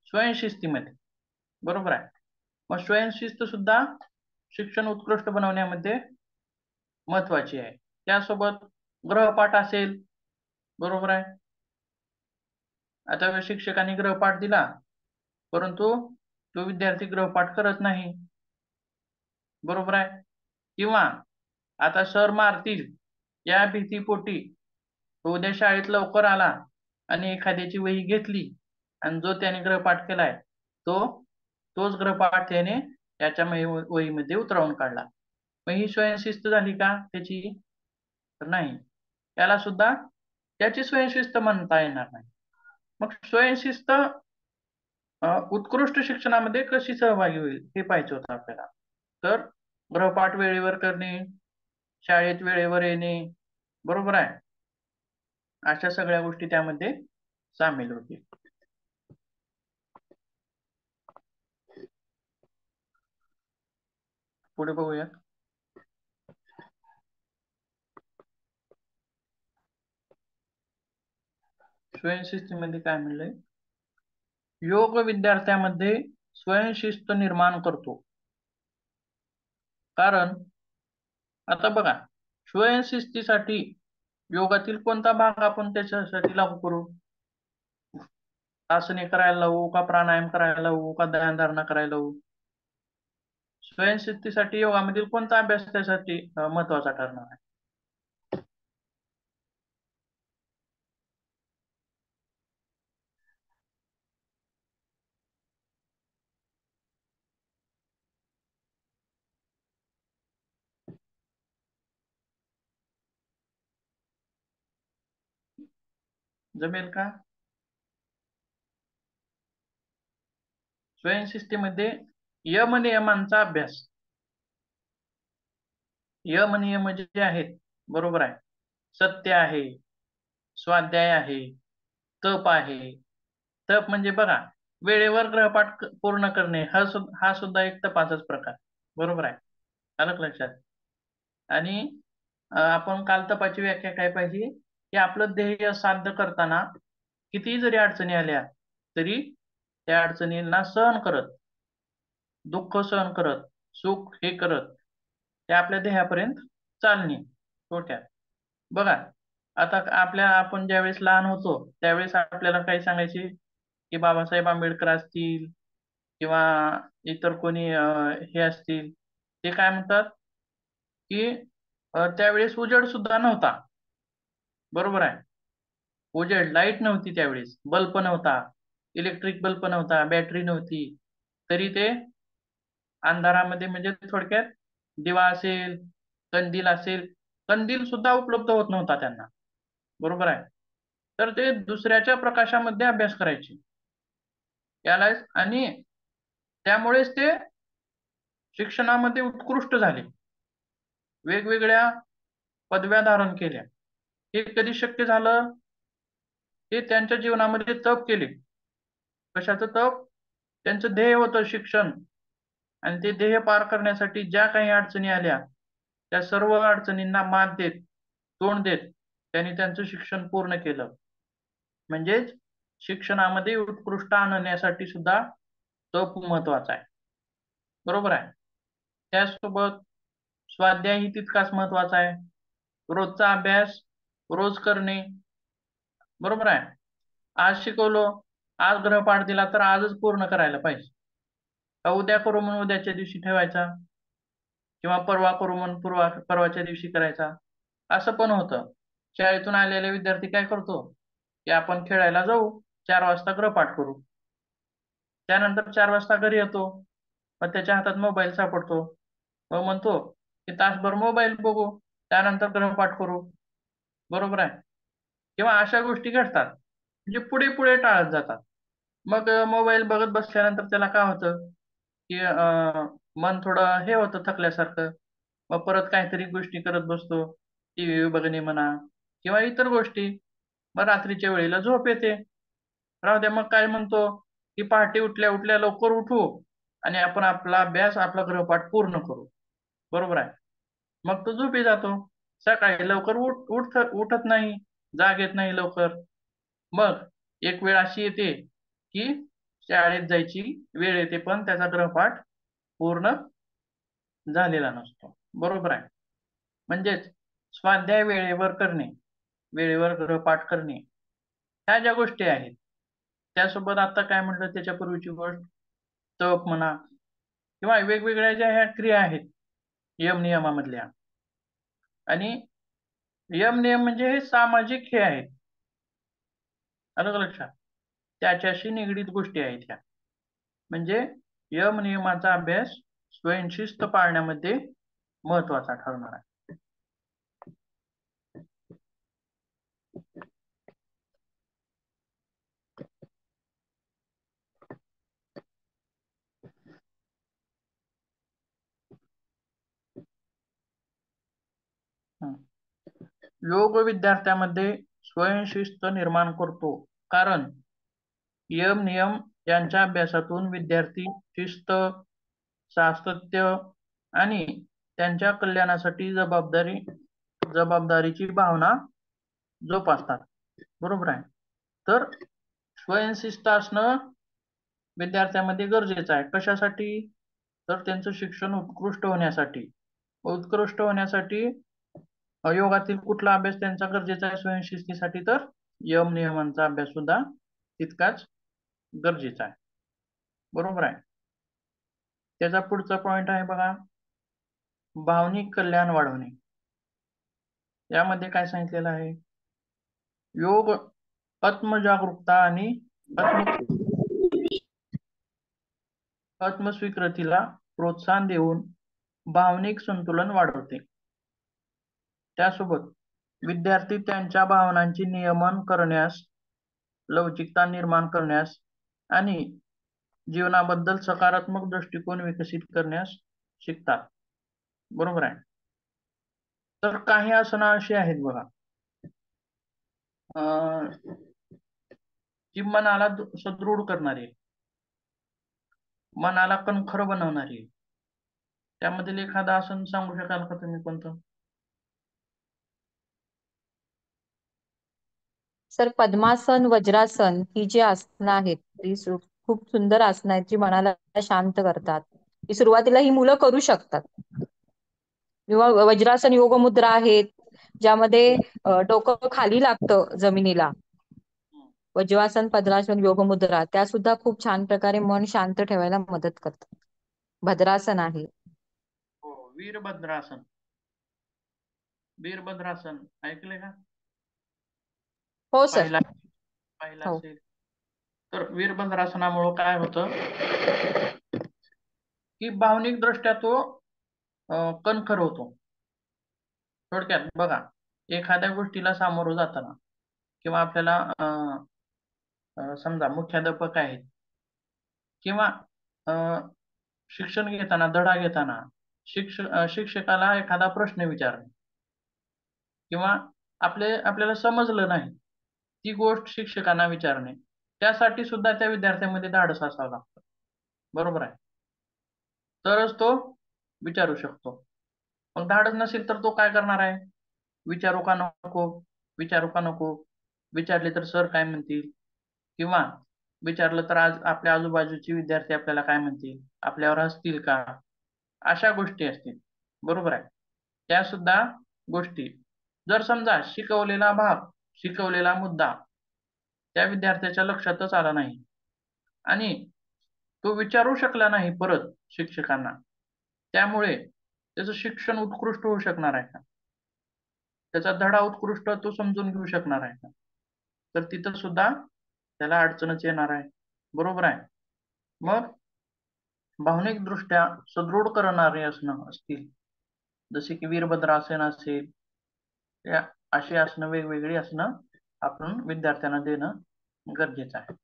स्वयंशिस्तीमध्ये. बरोबर आहे. मग स्वयंशिस्त सुद्धा शिक्षण उत्कृष्ट बनवण्यामध्ये महत्वाची आहे. त्यासोबत गृहपाठ असेल. बरोबर आहे. आता शिक्षकांनी गृहपाठ दिला परंतु तो विद्यार्थी गृहपाठ करत नाही. बरोबर आहे. किंवा आता सर मारतील या भीतीपोटी तो उद्या शाळेत लवकर आला आणि एखाद्याची वही घेतली आणि जो त्याने गृहपाठ केलाय तोच गृहपाठ त्याने त्याच्या वहीमध्ये उतरवून काढला. मग ही स्वयंशिस्त झाली का त्याची? तर नाही. त्याला सुद्धा त्याची स्वयंशिस्त म्हणता येणार नाही. मग स्वयंशिस्त उत्कृष्ट शिक्षणामध्ये कशी सहभागी होईल हे पाहायचं होतं आपल्याला. तर गृहपाठ वेळेवर करणे, शाळेत वेळेवर येणे, बरोबर आहे, अशा सगळ्या गोष्टी त्यामध्ये सामील होतील. पुढे बघूया. स्वयंशिस्तीमध्ये काय म्हणलंय, योग विद्यार्थ्यामध्ये स्वयंशिस्त निर्माण करतो. कारण आता बघा, स्वयंशिस्तीसाठी योगातील कोणता भाग आपण त्याच्यासाठी लागू करू? आसने करायला लावू का, प्राणायाम करायला लावू का, ध्यानधारणा करायला लावू? स्वयंशिस्तीसाठी योगामधील कोणता अभ्यास त्यासाठी महत्वाचा ठरणार आहे? जमेल का? स्वयंशिस्तीमध्ये यमनियमांचा अभ्यास. यमनियम जे आहेत, बरोबर आहे, सत्य आहे, स्वाध्याय आहे, तप आहे. तप म्हणजे बघा, वेळेवर गृहपाठ पूर्ण करणे हा सुद्धा एक तपाचाच प्रकार. बरोबर आहे, आलं लक्षात? आणि आपण काल तपाची व्याख्या काय पाहिजे की आपलं ध्येय साध्य करताना कितीही जरी अडचणी आल्या तरी त्या अडचणींना सहन करत, दुःख सहन करत, सुख हे करत ते आपल्या ध्येयापर्यंत चालणे. थोडक्यात बघा, आता आपण ज्यावेळेस लहान होतो त्यावेळेस आपल्याला काही सांगायचे की बाबासाहेब आंबेडकर असतील किंवा इतर कोणी हे असतील, ते काय म्हणतात की त्यावेळेस उजेड सुद्धा नव्हता. बरोबर आहे. उजेड, लाईट नव्हती त्यावेळेस, बल्ब नव्हता, इलेक्ट्रिक बल्ब नव्हता, बॅटरी नव्हती, तरी ते अंधारामध्ये म्हणजे थोडक्यात दिवा असेल, कंदील असेल, कंदील सुद्धा उपलब्ध होत नव्हता त्यांना. बरोबर आहे. तर ते दुसऱ्याच्या प्रकाशामध्ये अभ्यास करायचे याला, आणि त्यामुळेच ते शिक्षणामध्ये उत्कृष्ट झाले, वेगवेगळ्या पदव्या धारण केल्या. हे कधी शक्य झालं? ते त्यांच्या जीवनामध्ये तप केले. कशाचं तप? त्यांचं ध्येय होतं शिक्षण, आणि ते ध्येय पार करण्यासाठी ज्या काही अडचणी आल्या त्या सर्व अडचणींना मात देत, तोंड देत त्यांनी त्यांचं शिक्षण पूर्ण केलं. म्हणजेच शिक्षणामध्ये उत्कृष्ट आणण्यासाठी सुद्धा तप महत्वाचा आहे. बरोबर आहे. त्यासोबत स्वाध्याय ही तितकाच महत्वाचा आहे. रोजचा अभ्यास रोज करणे. बरोबर आहे. आज शिकवलो, आज गृहपाठ दिला तर आजच पूर्ण करायला पाहिजे. उद्या करू म्हणून उद्याच्या दिवशी ठेवायचा, किंवा परवा करू म्हणून परवाच्या दिवशी करायचा, असं पण होतं. शाळेतून आलेले विद्यार्थी काय करतो की आपण खेळायला जाऊ, 4 वाजता गृहपाठ करू, त्यानंतर 4 वाजता घरी येतो, मग त्याच्या हातात मोबाईल सापडतो, मग म्हणतो की तासभर मोबाईल बघू, त्यानंतर गृहपाठ करू. बरोबर आहे. किंवा अशा गोष्टी घडतात, म्हणजे पुढे पुढे टाळत जातात. मग मोबाईल बघत बसल्यानंतर त्याला काय होतं की मन थोडं हे होतं, थकल्यासारखं. मग परत काहीतरी गोष्टी करत बसतो, टीव्ही बघणे म्हणा किंवा इतर गोष्टी. मग रात्रीच्या वेळेला झोप येते. राहू द्या, मग काय म्हणतो की पहाटे उठल्या उठल्या लवकर उठू आणि आपण आपला अभ्यास, आपला गृहपाठ पूर्ण करू. बरोबर आहे. मग तो झोपी जातो. सकाळी लवकर उठत नाही, जाग येत नाही लवकर. मग एक वेळ अशी येते की शाळेत जायची वेळ येते पण त्याचा गृहपाठ पूर्ण झालेला नसतो. बरोबर आहे. म्हणजेच स्वाध्याय वेळेवर करणे, वेळेवर गृहपाठ करणे, ह्या ज्या गोष्टी आहेत, त्यासोबत आता काय म्हटलं त्याच्या पूर्वीची गोष्ट तप म्हणा, किंवा वेगवेगळ्या ज्या ह्या क्रिया आहेत यम नियमामधल्या. आणि यम नियम म्हणजे हे सामाजिक हे आहेत, अलग लक्षात, त्याच्याशी निगडीत गोष्टी आहेत ह्या. म्हणजे यम नियमाचा अभ्यास स्वयंशिस्त पाळण्यामध्ये महत्वाचा ठरणार आहे. योग विद्यार्थ्यामध्ये स्वयंशिस्त निर्माण करतो, कारण यम नियम यांच्या अभ्यासातून विद्यार्थी शिस्त, सातत्य आणि त्यांच्या कल्याणासाठी जबाबदारीची भावना जोपासतात. बरोबर आहे. तर स्वयंशिस्त असणं विद्यार्थ्यांमध्ये गरजेचं आहे. कशासाठी? तर त्यांचं शिक्षण उत्कृष्ट होण्यासाठी. उत्कृष्ट होण्यासाठी योगातील कुठला अभ्यास त्यांचा गरजेचा आहे स्वयंशिस्तीसाठी? तर यम नियमांचा अभ्यास सुद्धा तितकाच गरजेचा आहे. बरोबर आहे. त्याचा पुढचा पॉइंट आहे बघा, भावनिक कल्याण वाढवणे. यामध्ये काय सांगितलेलं आहे? योग आत्मजागरूकता आणि आत्मस्वीकृतीला प्रोत्साहन देऊन भावनिक संतुलन वाढवते. त्यासोबत विद्यार्थी त्यांच्या भावनांचे नियमन करण्यास, लवचिकता निर्माण करण्यास आणि जीवनाबद्दल सकारात्मक दृष्टिकोन विकसित करण्यास शिकतात. बरोबर आहे. तर काही आसनं अशी आहेत बघा, जी मनाला सदृढ करणारी, मनाला कणखर बनवणारी. त्यामधील एखादं आसन सांगू शकाल का तुम्ही कोणतं? सर पद्मासन, वज्रासन ही जी आसनं आहेत ती खूप सुंदर आसनं आहेत जी मनाला शांत करतात. ही सुरुवातीला ही मुलं करू शकतात. किंवा वज्रासन योग मुद्रा आहेत ज्यामध्ये डोकं खाली लागतं जमिनीला. वज्रासन, पद्मासन, योग मुद्रा त्या सुद्धा खूप छान प्रकारे मन शांत ठेवायला मदत करतात. भद्रासन आहे. हो, वीरभद्रासन. वीरभद्रासन ऐकले का? हो सर. पाहिला पाहिला हो. असेल तर वीरभद्रासनामुळे काय होतं की भावनिक दृष्ट्या तो कणखर होतो. थोडक्यात बघा, एखाद्या गोष्टीला सामोरं जाताना किंवा आपल्याला समजा मुख्याध्यापक आहेत किंवा शिक्षण घेताना, धडा घेताना शिक्षकाला एखादा प्रश्न विचारणे किंवा आपल्याला समजलं नाही ती गोष्ट शिक्षकांना विचारणे, त्यासाठी सुद्धा त्या विद्यार्थ्यामध्ये धाडस असावं लागतं. बरोबर आहे, तरच तो विचारू शकतो. मग धाडस नसेल तर तो काय करणार आहे? विचारू का नको, विचारू का नको, विचारले तर सर काय म्हणतील, किंवा विचारलं तर आज आपल्या आजूबाजूचे विद्यार्थी आपल्याला काय म्हणतील, आपल्यावर हसतील का, अशा गोष्टी असतील. बरोबर आहे, त्या सुद्धा गोष्टी जर समजा शिकवलेला मुद्दा त्या विद्यार्थ्याच्या लक्षातच आला नाही आणि तो विचारू शकला नाही परत शिक्षकांना, त्यामुळे त्याचं शिक्षण उत्कृष्ट होऊ शकणार आहे का? त्याचा धडा उत्कृष्ट तो समजून घेऊ शकणार आहे का? तर तिथं सुद्धा त्याला अडचणच येणार आहे. बरोबर आहे. मग भावनिक दृष्ट्या सुदृढ करणारे आसनं असतील, जसे की वीरभद्रासन असेल, या अशी आसनं, वेगवेगळी आसनं आपण विद्यार्थ्यांना देणं गरजेचं आहे.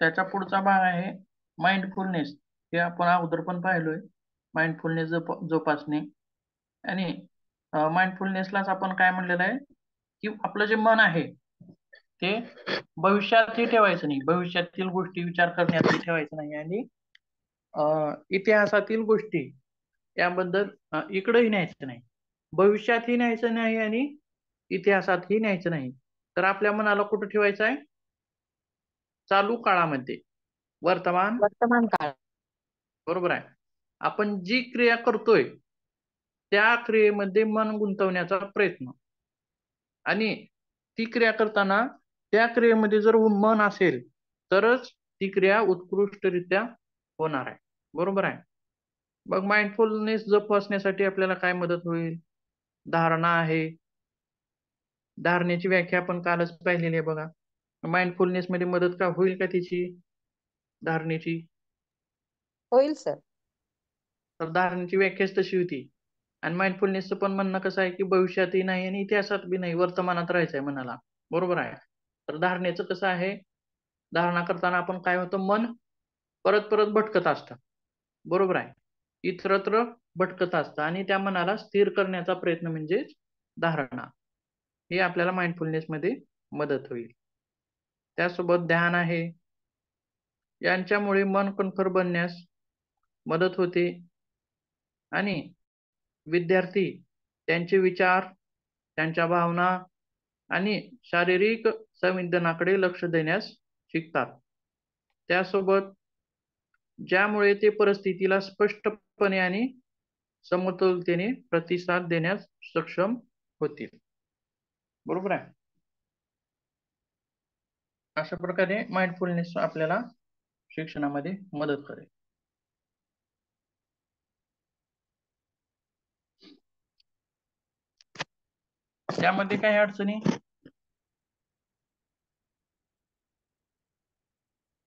त्याचा पुढचा भाग आहे माइंडफुलनेस. हे आपण अगोदर पण पाहिलोय, माइंडफुलनेस जोपासणे. आणि माइंडफुलनेसलाच आपण काय म्हणलेलं आहे की आपलं जे मन आहे ते भविष्यातही ठेवायचं नाही, भविष्यातील गोष्टी विचार करण्यातही ठेवायचं नाही, आणि इतिहासातील गोष्टी याबद्दल इकडेही न्यायचं नाही, भविष्यातही न्यायचं नाही आणि इतिहासातही न्यायचं नाही. तर आपल्या मनाला कुठं ठेवायचं आहे? चालू काळामध्ये, वर्तमान. वर्तमान काळ. बरोबर आहे. आपण जी क्रिया करतोय त्या क्रियेमध्ये मन गुंतवण्याचा प्रयत्न, आणि ती क्रिया करताना त्या क्रियेमध्ये जर मन असेल तरच ती क्रिया उत्कृष्टरित्या होणार आहे. बरोबर आहे. मग माइंडफुलनेस जोपासण्यासाठी आपल्याला काय मदत होईल? धारणा आहे. धारणेची व्याख्या आपण कालच पाहिलेली आहे बघा. माइंडफुलनेस मध्ये मदत का होईल का तिची, धारणेची? होईल सर. तर धारणेची व्याख्याच तशी होती. आणि माइंडफुलनेसचं पण म्हणणं कसं आहे की भविष्यातही नाही आणि इतिहासात बी नाही, वर्तमानात राहायचं आहे मनाला. बरोबर आहे. तर धारणेचं कसं आहे, धारणा करताना आपण काय होतं, मन परत परत भटकत असतं. बरोबर आहे, इतरत्र भटकत असतं आणि त्या मनाला स्थिर करण्याचा प्रयत्न म्हणजे धारणा. हे आपल्याला माइंडफुलनेस मध्ये मदत होईल. त्यासोबत ध्यान आहे, यांच्यामुळे मन कणखर बनण्यास मदत होते आणि विद्यार्थी त्यांचे विचार, त्यांच्या भावना आणि शारीरिक संवेदनाकडे लक्ष देण्यास शिकतात. त्यासोबत ज्यामुळे ते परिस्थितीला स्पष्टपणे आणि समतोलतेने प्रतिसाद देण्यास सक्षम होतील. बरोबर आहे. अशा प्रकारे माइंडफुलनेस आपल्याला शिक्षणामध्ये मदत करेल. त्यामध्ये काही अडचणी